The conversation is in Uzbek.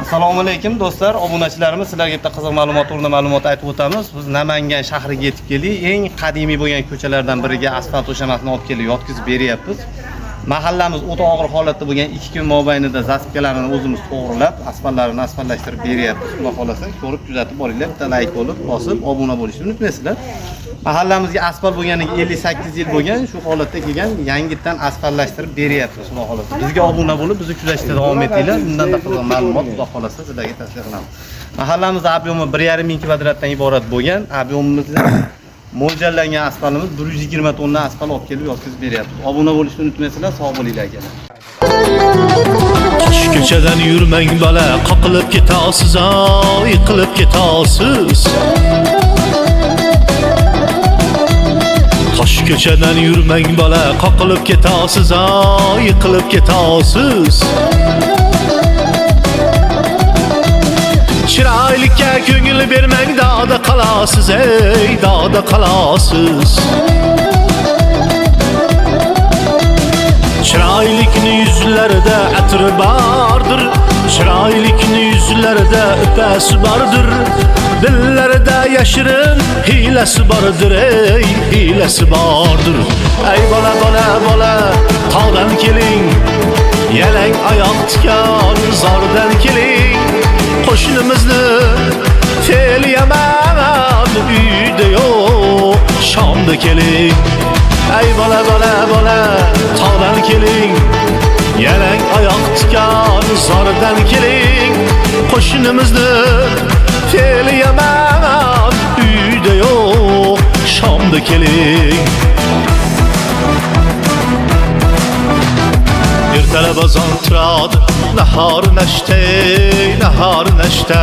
Assalomu alaykum do'stlar, obunachilarimiz, sizlarga bitta qiziq ma'lumot o'rnida ma'lumot aytib o'tamiz. Biz Namangan shahriga yetib keldik. Eng qadimiy bo'lgan ko'chalardan biriga asfalt to'shamasini olib kelib yotkizib beryapmiz. Mahallamiz o'ta og'ir holatda bo'lgan 2 kun mobaynida zasipkalarini o'zimiz to'g'rilab, asfaltlarini asfaltlashtirib beryapmiz. Xudo xolasa, ko'rib kuzatib boringlar, bitta like bosib, obuna bo'lishni unutmaysizlar. Mahallamizga asfalt bo'lganiga 58 yil bo'lgan, shu holatda kelgan, yangitdan asfaltlashtirib beryapmiz, xudo xolasa. Bizga obuna bo'lib, bizni kuzatishda davom etinglar. Bundan tashqari ma'lumot xudo xolasa sizlarga tavsiya qilamiz. Mahallamizning ob'yomi 1,5 ming kvadratdan iborat bo'lgan. Ob'yomimizda mo'ljallangan asfaltimiz 120 tonna asfalt olib kelib yotkizib beryapmiz. Obuna bo'lishni unutmaysizlar, sog' bo'linglar akalar. Tosh ko'chadan yurmang bola, qoqilib ketasiz, yiqilib ketasiz. Tosh ko'chadan yurmang bola, qoqilib ketasiz, yiqilib ketasiz. Chiroylikka ko'ngil bermang, da'da qalasiz, ey da'da qalasiz. Chiroylikni yuzlarida atri bardir, chiroylikni yuzlarida upasi bardir. Dillarida yashirin hilasi bardir, ey hilasi bardir. Ey bola bola bola, tog'dan keling, yalang oyoq tikan zordan keling. Qo'shnimizni fe'liyaman uyda yo'q, shomda keling. Ey bola bola bola, tog'dan keling, yalang oyoq tikan zordan keling. Qo'shnimizni fe'liyaman uyda yo'q, shomda keling. Ertalab azon turadi, nahor nashta, nahor nashta.